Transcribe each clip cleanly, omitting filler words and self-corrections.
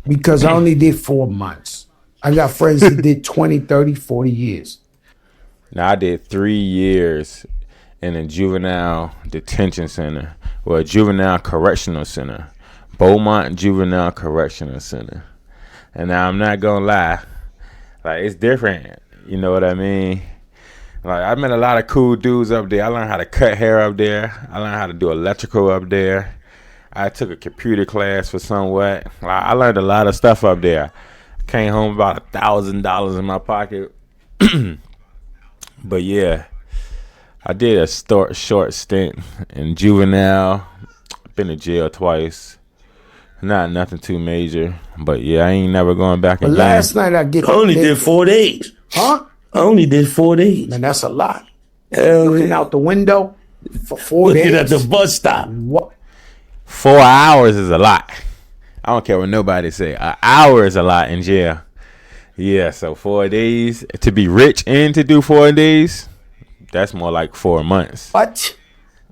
because I only did 4 months. I got friends that did 20, 30, 40 years. Now I did 3 years in a juvenile detention center, or a juvenile correctional center, Beaumont Juvenile Correctional Center. And now I'm not gonna lie, like it's different. You know what I mean? Like I met a lot of cool dudes up there. I learned how to cut hair up there. I learned how to do electrical up there. I took a computer class for somewhat. Like, I learned a lot of stuff up there. Came home about $1,000 in my pocket. But yeah, I did a short stint in juvenile. Been to jail twice. Not nothing too major, but yeah, I ain't never going back But again. last night I get. I only did 4 days. Huh? I only did 4 days. Man, that's a lot. Hell Looking yeah. out the window for 4 Looking days. at the bus stop. What? 4 hours is a lot. I don't care what nobody say. An hour is a lot in jail. Yeah, so 4 days to be rich and to do 4 days, that's more like 4 months. What?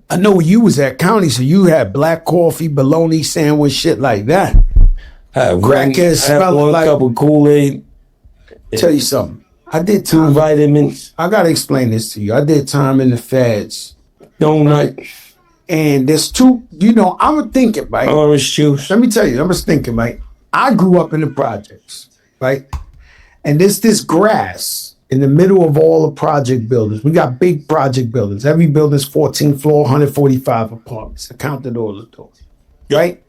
I know where you was at county, so you had black coffee, bologna sandwich, shit like that. Had Crackhead smell one like- cup of Kool-Aid, Tell you something. I did 2 time. vitamins, I gotta explain this to you. I did time in the feds, donut, and there's two. You know, I'm thinking, right? orange juice. Let me tell you, I'm just thinking, right? I grew up in the projects, right? And there's this grass in the middle of all the project buildings. We got big project buildings. Every building's 14 floor, 145 apartments. I counted all of those, right?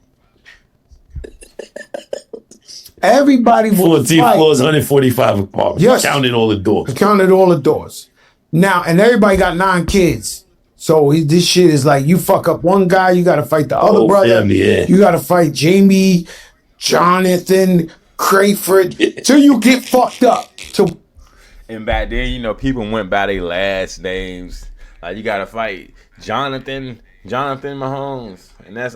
Everybody will 14 fight. floors, 145 apartments. Yes. Counting all the doors. Counted all the doors. Now, and everybody got 9 kids. So this shit is like, you fuck up one guy, you got to fight the other Oh, brother. family, yeah. You got to fight Jamie, Jonathan, Crayford, till you get fucked up. And back then, you know, people went by their last names. Like you gotta fight Jonathan Mahomes, and that's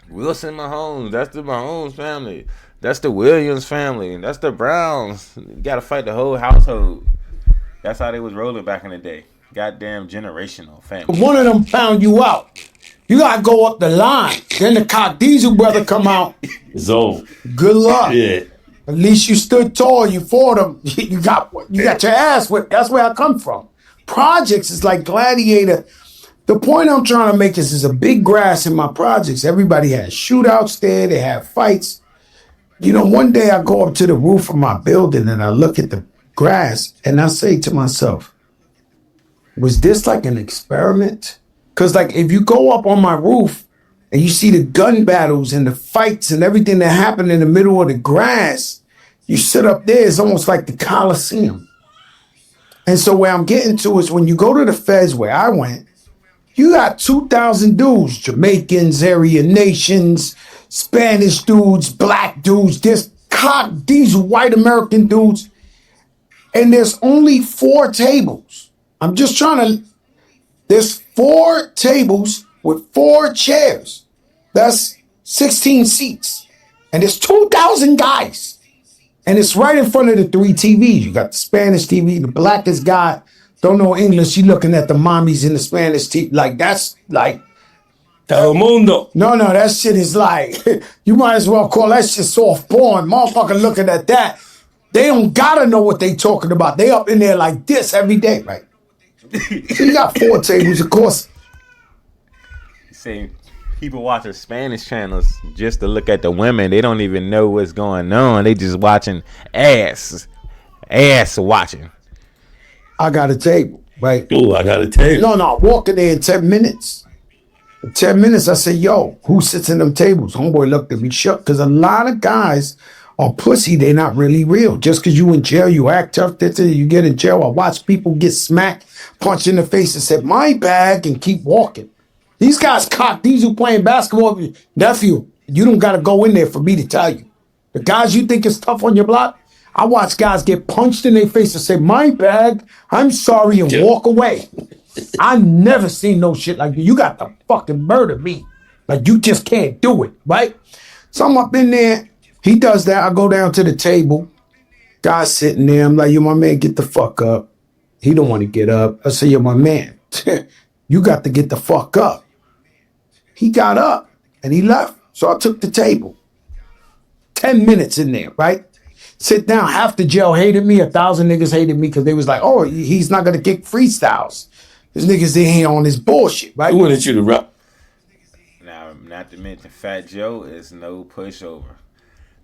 Wilson Mahomes. That's the Mahomes family. That's the Williams family. That's the Browns. You gotta fight the whole household. That's how they was rolling back in the day. Goddamn generational family. One of them found you out. You got to go up the line. Then the Cock Diesel brother come out. It's over. Good luck. Yeah. At least you stood tall. You fought them. You got your ass whipped. That's where I come from. Projects is like Gladiator. The point I'm trying to make is there's a big grass in my projects. Everybody has shootouts there. They have fights. You know, one day I go up to the roof of my building and I look at the grass and I say to myself, was this like an experiment? Because like if you go up on my roof and you see the gun battles and the fights and everything that happened in the middle of the grass, you sit up there, it's almost like the Coliseum. And so where I'm getting to is when you go to the feds where I went, you got 2,000 dudes, Jamaicans, Aryan nations, Spanish dudes, black dudes, these white American dudes, and there's only 4 tables. I'm just trying to, there's 4 tables with 4 chairs. That's 16 seats. And there's 2,000 guys. And it's right in front of the 3 TVs. You got the Spanish TV, the blackest guy, don't know English, you looking at the mommies in the Spanish TV. Like, that's like, El mundo. no, that shit is like, you might as well call that shit soft porn. Motherfucker looking at that. They don't gotta know what they talking about. They up in there like this every day, right? So you got 4 tables, of course. Saying people watching Spanish channels just to look at the women. They don't even know what's going on. They just watching ass watching. I got a table, right? Ooh, I got to tell you. No, I walk in there in 10 minutes. In 10 minutes, I say, yo, who sits in them tables? Homeboy looked at me shook, because a lot of guys are pussy. They're not really real. Just because you in jail, you act tough, you get in jail. I watch people get smacked, punched in the face and said, my bag, and keep walking. These guys cock, these who playing basketball, nephew, you don't got to go in there for me to tell you. The guys you think is tough on your block, I watch guys get punched in their face and say, my bag, I'm sorry, and walk away. I never seen no shit like that. You got to fucking murder me. Like, you just can't do it, right? So I'm up in there. He does that. I go down to the table. Guy's sitting there. I'm like, yo, my man, get the fuck up. He don't want to get up. I say, yo, my man, you got to get the fuck up. He got up and he left. So I took the table. 10 minutes in there, right? Sit down. Half the jail hated me. 1,000 niggas hated me because they was like, oh, he's not gonna kick freestyles. This niggas in here on this bullshit, right? Who wanted you to rap? Now, not to mention Fat Joe is no pushover.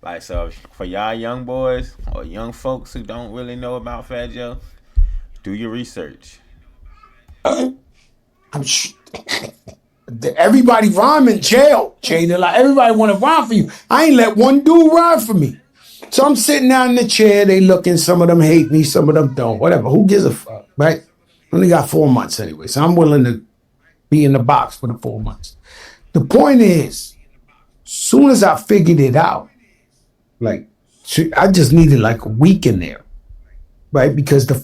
Like, so for y'all young boys or young folks who don't really know about Fat Joe, do your research. Everybody rhyme in jail, Jada. Like, everybody want to rhyme for you. I ain't let one dude rhyme for me. So I'm sitting down in the chair. They looking. Some of them hate me. Some of them don't. Whatever. Who gives a fuck, right? Only got 4 months anyway. So I'm willing to be in the box for the 4 months. The point is, soon as I figured it out, like, I just needed like a week in there, right? Because the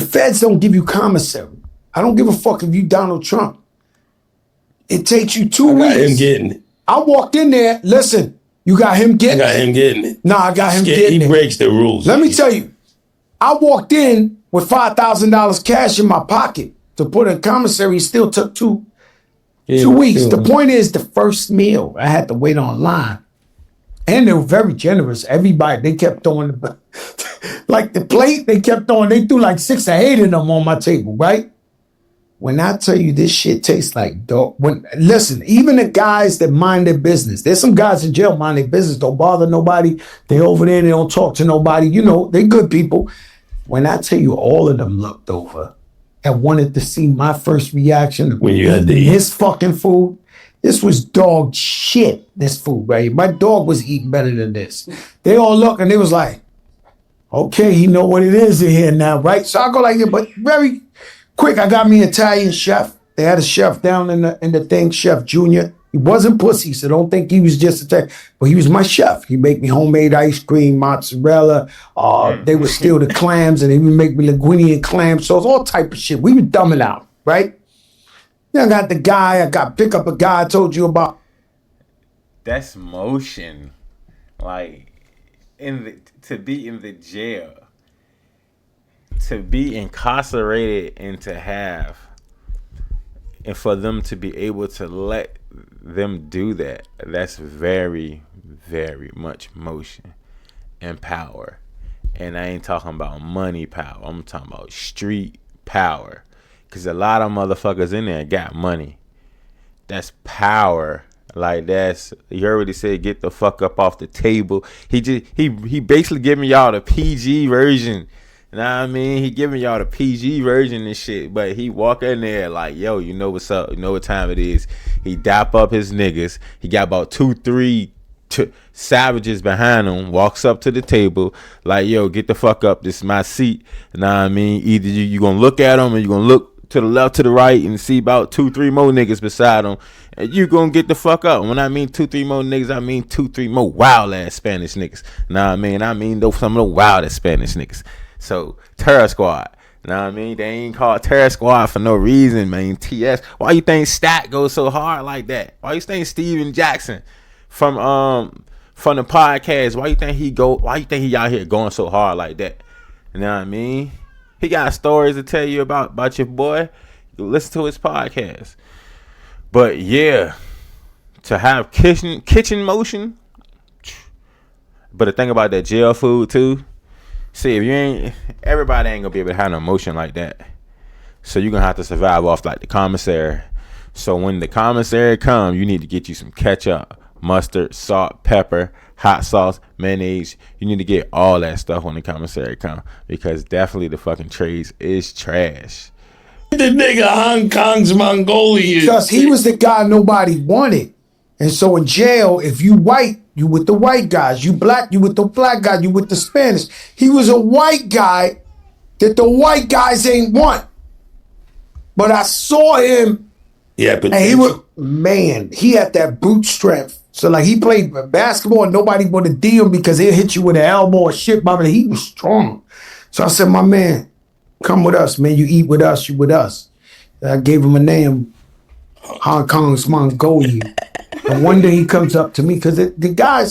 feds don't give you commissary. I don't give a fuck if you Donald Trump. It takes you 2 weeks. I got him getting it. I walked in there. Listen, you got him getting it. I got him getting it. Nah, I got him getting it. He breaks the rules. Let me tell you, I walked in with $5,000 cash in my pocket to put in commissary. It still took 2 weeks. The point is, the first meal I had to wait online. And they were very generous. Everybody, they kept throwing like the plate, they kept throwing, they threw like 6 or 8 of them on my table, right? When I tell you this shit tastes like dog, listen, even the guys that mind their business, there's some guys in jail mind their business, don't bother nobody. They over there, they don't talk to nobody. You know, they good people. When I tell you all of them looked over and wanted to see my first reaction when you had to eat his fucking food. This was dog shit, this food, right? My dog was eating better than this. They all look and they was like, okay, you know what it is in here now, right? So I go like, yeah, but very quick, I got me an Italian chef. They had a chef down in the thing, Chef Junior. He wasn't pussy, so don't think he was just Italian. But he was my chef. He make me homemade ice cream, mozzarella. They would steal the clams and they would make me linguine and clam sauce, all type of shit. We would dumb it out, right? Then I got the guy, pick up a guy I told you about. That's motion. Like, to be in the jail, to be incarcerated and for them to be able to let them do that, that's very, very much motion and power. And I ain't talking about money power. I'm talking about street power. Because a lot of motherfuckers in there got money. That's power. Like, you already said, get the fuck up off the table. He basically giving y'all the PG version. You know what I mean? He giving y'all the PG version and shit. But he walk in there like, yo, you know what's up. You know what time it is. He dap up his niggas. He got about 2-3 savages behind him, walks up to the table like, yo, get the fuck up. This is my seat. You know what I mean? Either you gonna look at him or you gonna look to the left, to the right, and see about 2-3 more niggas beside him, and you gonna get the fuck up. When I mean 2-3 more niggas, I mean 2-3 more wild ass Spanish niggas. Nah, I mean some of the wildest Spanish niggas. So Terror Squad. Nah, I mean, they ain't called Terror Squad for no reason, man. TS. Why you think Stat goes so hard like that? Why you think Steven Jackson from the podcast? Why you think he out here going so hard like that? You know what I mean? He got stories to tell you about your boy. You listen to his podcast. But yeah, to have kitchen motion. But the thing about that jail food too, see, if everybody ain't gonna be able to have no motion like that. So you're gonna have to survive off like the commissary. So when the commissary come, you need to get you some ketchup, mustard, salt, pepper, hot sauce, mayonnaise. You need to get all that stuff when the commissary come, because definitely the fucking trays is trash. The nigga Hong Kong's Mongolian. Because he was the guy nobody wanted. And so in jail, if you white, you with the white guys. You black, you with the black guys. You with the Spanish. He was a white guy that the white guys ain't want. But I saw him. Yeah, but and he had that brute strength. So like he played basketball and nobody wanted to D him because he'll hit you with an elbow or shit. But he was strong. So I said, my man, come with us, man. You eat with us, you with us. And I gave him a name, Hong Kong's Mongolian. And one day he comes up to me because the guys